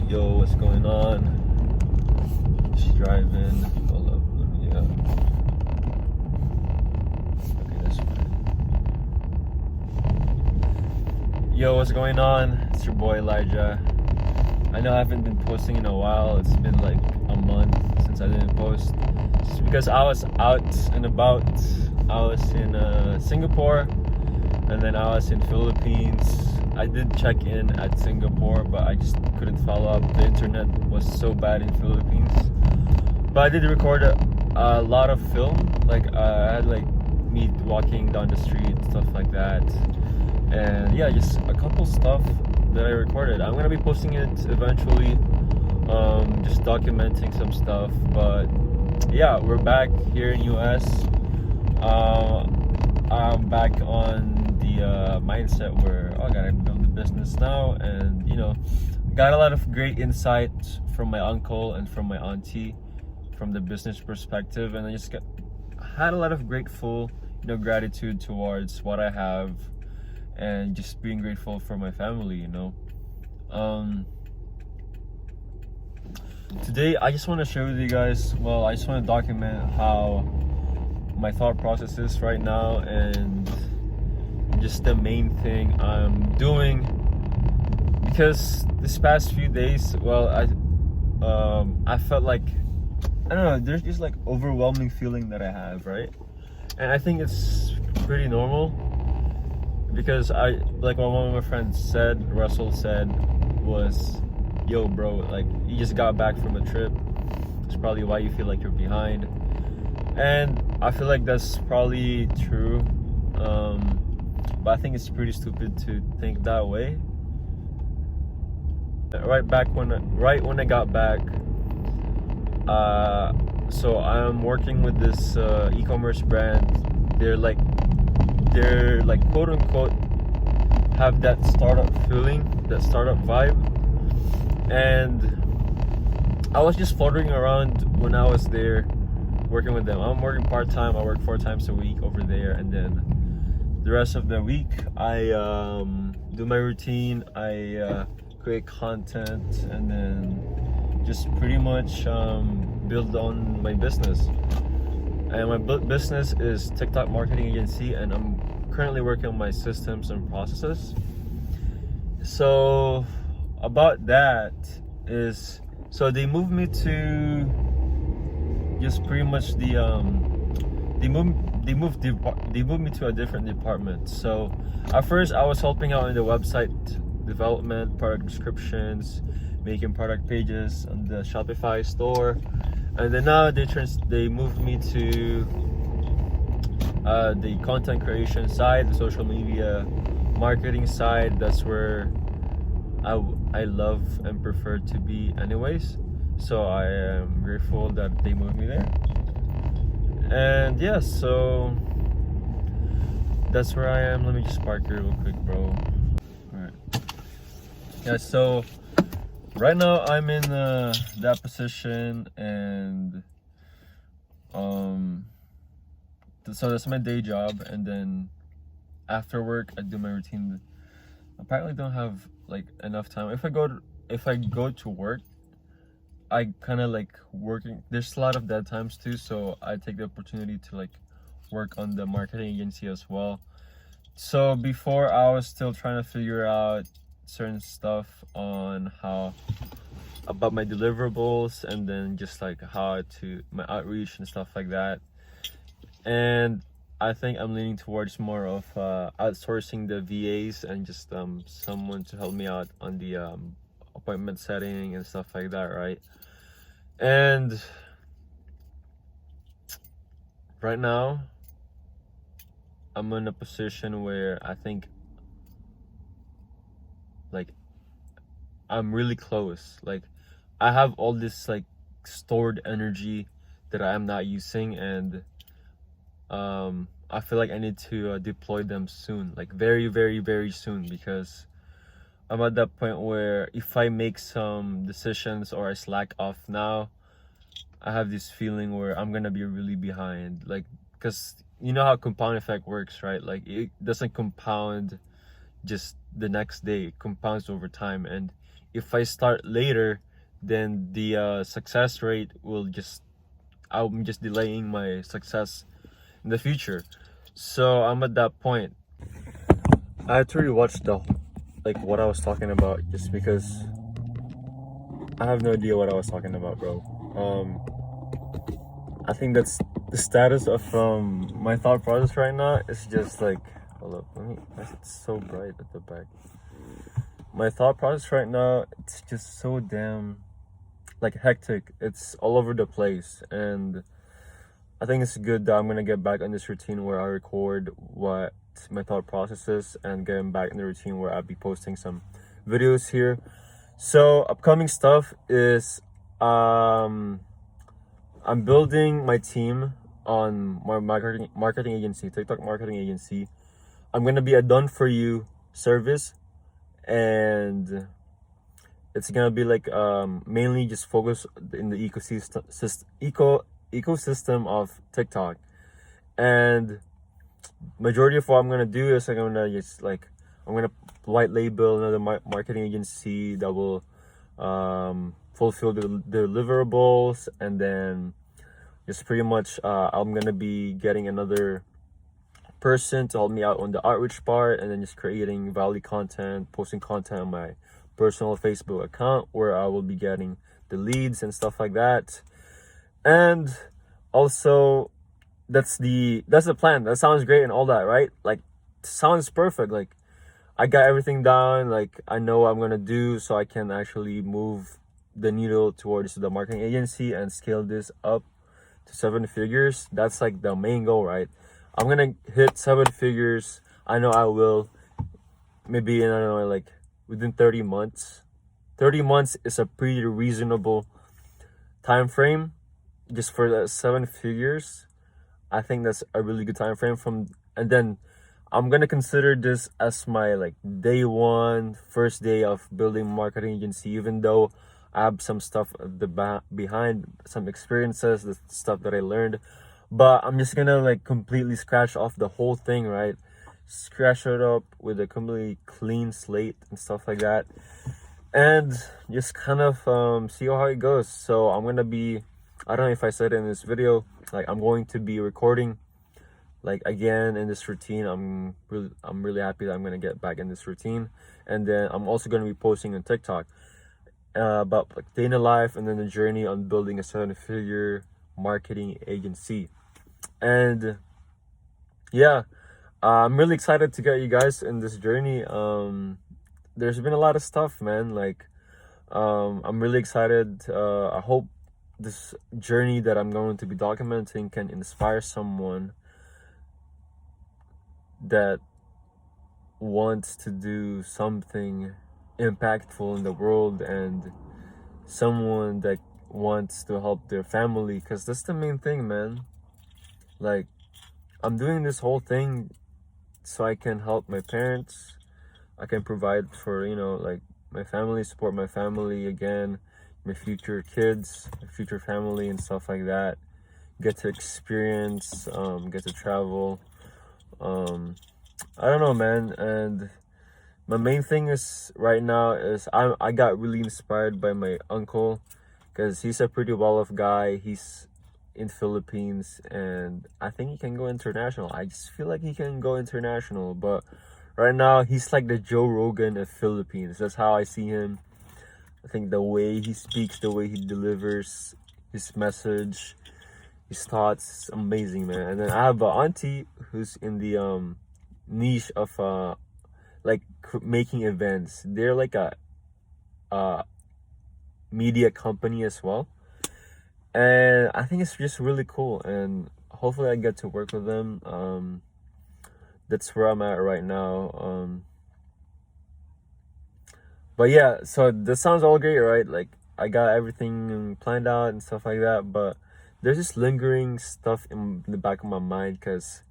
Yo, what's going on? Just driving. Hold up, let me okay, that's fine. Yo, what's going on? It's your boy Elijah. I know I haven't been posting in a while. It's been like a month since I didn't post. Just because I was out and about. I was in Singapore, and then I was in Philippines. I did check in at Singapore, but I just couldn't follow up. The internet was so bad in Philippines. But I did record a lot of film. Like I had like me walking down the street, stuff like that. And yeah, just a couple stuff that I recorded. I'm gonna be posting it eventually. Just documenting some stuff. But yeah, we're back here in US. I'm back on the mindset where I gotta build a business now, and got a lot of great insight from my uncle and from my auntie from the business perspective, and I just had a lot of grateful gratitude towards what I have, and just being grateful for my family. Today I just want to share with you guys, I just want to document how my thought process is right now, and just the main thing I'm doing, because this past few days, I felt like, I don't know, there's just like overwhelming feeling that I have, right? And I think it's pretty normal, because like what one of my friends said, Russell said, was, yo bro, like you just got back from a trip, it's probably why you feel like you're behind. And I feel like that's probably true, but I think it's pretty stupid to think that way. Right when I got back, so I'm working with this e-commerce brand. They're like quote unquote have that startup feeling, that startup vibe, and I was just fluttering around when I was there working with them. I'm working part-time. I work 4 times a week over there, and then the rest of the week I do my routine. I create content, and then just pretty much build on my business. And my business is TikTok marketing agency, and I'm currently working on my systems and processes. So about that is, so they moved me to just pretty much they moved me to a different department. So at first I was helping out in the website development, product descriptions, making product pages on the Shopify store, and then now they moved me to the content creation side, the social media marketing side. That's where I love and prefer to be anyways. So I am grateful that they moved me there. And yeah, so that's where I am. Let me just park here real quick, bro. Alright. Yeah, so right now I'm in that position, and so that's my day job, and then after work I do my routine. I apparently don't have like enough time. If I go to work, I kind of like working. There's a lot of dead times too, so I take the opportunity to like work on the marketing agency as well. So before, I was still trying to figure out certain stuff on how about my deliverables, and then just like how to my outreach and stuff like that. And I think I'm leaning towards more of outsourcing the VAs, and just someone to help me out on the appointment setting and stuff like that, right? And right now I'm in a position where I think like I'm really close. Like I have all this like stored energy that I am not using, and I feel like I need to deploy them soon, like very, very, very soon, because I'm at that point where if I make some decisions or I slack off now, I have this feeling where I'm gonna be really behind. Like, because you know how compound effect works, right? Like it doesn't compound just the next day, it compounds over time. And if I start later, then the success rate will just, I'm just delaying my success in the future. So I'm at that point. I had to rewatch the like what I was talking about just because I have no idea what I was talking about, bro. I think that's the status of my thought process right now. It's just like, hold up, let me. It's so bright at the back. My thought process right now, it's just so damn like hectic. It's all over the place, and I think it's good that I'm gonna get back on this routine where I record what my thought process is and getting back in the routine where I'll be posting some videos here. So upcoming stuff is I'm building my team on my marketing agency, TikTok marketing agency. I'm gonna be a done for you service, and it's gonna be like mainly just focus in the ecosystem of TikTok. And majority of what I'm gonna do is I'm gonna white label another marketing agency that will fulfill the deliverables, and then just pretty much I'm gonna be getting another person to help me out on the outreach part, and then just creating value content, posting content on my personal Facebook account where I will be getting the leads and stuff like that. And also that's the plan. That sounds great and all that, right? Like, sounds perfect. Like, I got everything down. Like, I know what I'm gonna do, so I can actually move the needle towards the marketing agency and scale this up to 7 figures. That's like the main goal, right? I'm gonna hit 7 figures. I know I will. Maybe, I don't know, like within 30 months. 30 months is a pretty reasonable time frame just for the 7 figures. I think that's a really good time frame and then I'm gonna consider this as my like day one, first day of building marketing agency, even though I have some stuff at the behind, some experiences, the stuff that I learned. But I'm just gonna like completely scratch off the whole thing, right? Scratch it up with a completely clean slate and stuff like that, and just kind of see how it goes. So I'm gonna be, I don't know if I said it in this video, like I'm going to be recording like again in this routine. I'm really happy that I'm gonna get back in this routine, and then I'm also gonna be posting on TikTok about like day in the life and then the journey on building a 7-figure marketing agency. And yeah, I'm really excited to get you guys in this journey. There's been a lot of stuff, man. Like, I'm really excited. I hope this journey that I'm going to be documenting can inspire someone that wants to do something impactful in the world, and someone that wants to help their family, because that's the main thing, man. Like, I'm doing this whole thing so I can help my parents. I can provide for, like my family, support my family again, my future kids, my future family and stuff like that. Get to experience, get to travel. I don't know, man. And my main thing is right now is I got really inspired by my uncle, because he's a pretty well-off guy. He's in Philippines, and I think he can go international. I just feel like he can go international, but right now he's like the Joe Rogan of Philippines. That's how I see him. I think the way he speaks, the way he delivers his message, his thoughts, is amazing, man. And then I have an auntie who's in the niche of like making events. They're like a media company as well, and I think it's just really cool, and hopefully I get to work with them. That's where I'm at right now. But yeah, so this sounds all great, right? Like, I got everything planned out and stuff like that, but there's just lingering stuff in the back of my mind, because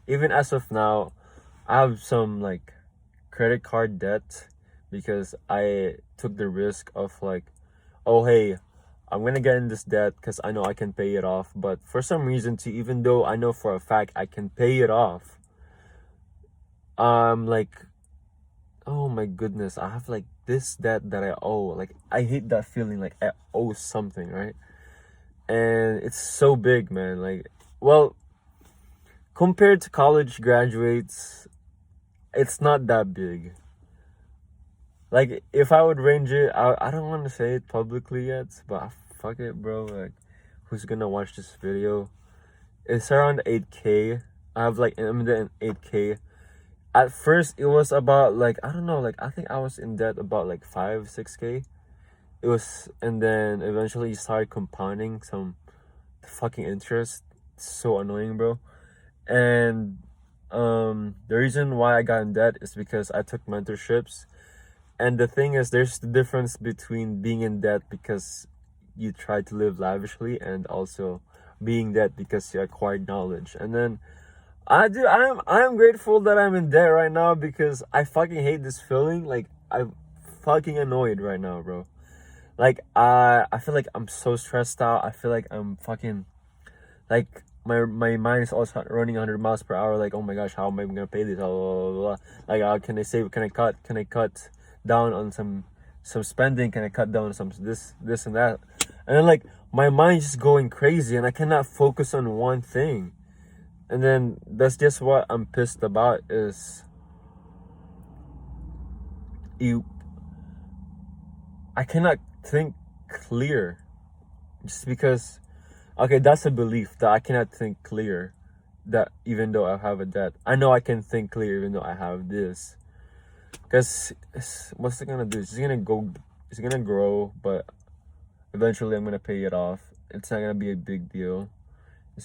even as of now, I have some like credit card debt, because I took the risk of like, oh hey, I'm gonna get in this debt because I know I can pay it off. But for some reason, too, even though I know for a fact I can pay it off, like, oh my goodness, I have like this debt that I owe. Like I hate that feeling like I owe something, right? And it's so big, man. Like, well, compared to college graduates, it's not that big. Like, if I would range it, I don't want to say it publicly yet, but fuck it, bro. Like, who's gonna watch this video? It's around 8K. I'm in 8K. At first, it was about like, I don't know, like, I think I was in debt about like 6K. It was, and then eventually it started compounding some fucking interest. It's so annoying, bro. And the reason why I got in debt is because I took mentorships. And the thing is, there's the difference between being in debt because you try to live lavishly and also being in debt because you acquired knowledge. And then I'm grateful that I'm in debt right now because I fucking hate this feeling. Like, I'm fucking annoyed right now, bro. Like, I feel like I'm so stressed out. I feel like I'm fucking, like, my mind is also running 100 miles per hour. Like, oh my gosh, how am I gonna pay this? Blah, blah, blah, blah. Like, can I save? Can I cut down on some spending? Can I cut down on some this and that? And then like my mind's just going crazy, and I cannot focus on one thing. And then that's just what I'm pissed about is I cannot think clear just because. Okay, that's a belief that I cannot think clear. That even though I have a debt, I know I can think clear even though I have this. Because what's it gonna do? It's gonna grow, but eventually I'm gonna pay it off. It's not gonna be a big deal.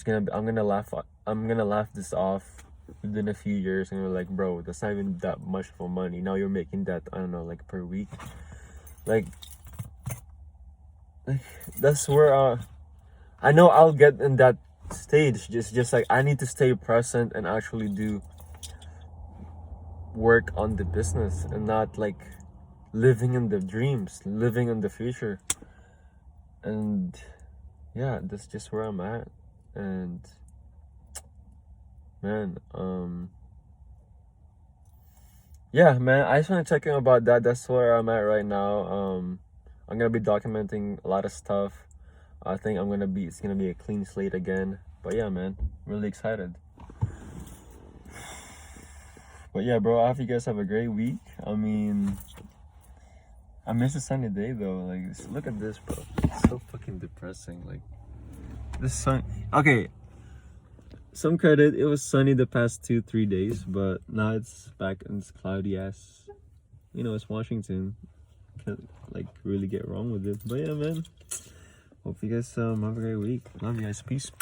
I'm gonna laugh this off within a few years, and we're like, bro, that's not even that much for money. Now you're making that, I don't know, like per week. Like that's where I know I'll get in that stage. Just like I need to stay present and actually do work on the business and not like living in the dreams, living in the future. And yeah, that's just where I'm at. And man, yeah, man, I just want to check in about that. That's where I'm at right now. I'm gonna be documenting a lot of stuff. I think it's gonna be a clean slate again. But yeah, man, really excited. But yeah, bro, I hope you guys have a great week. I mean, I miss a sunny day though. Like, look at this, bro. It's so fucking depressing. Like, the sun. Okay, some credit. It was sunny the past 2-3 days, but now it's back and it's cloudy ass. You know, it's Washington. Can't like really get wrong with it. But yeah, man. Hope you guys have a great week. Love you guys. Peace.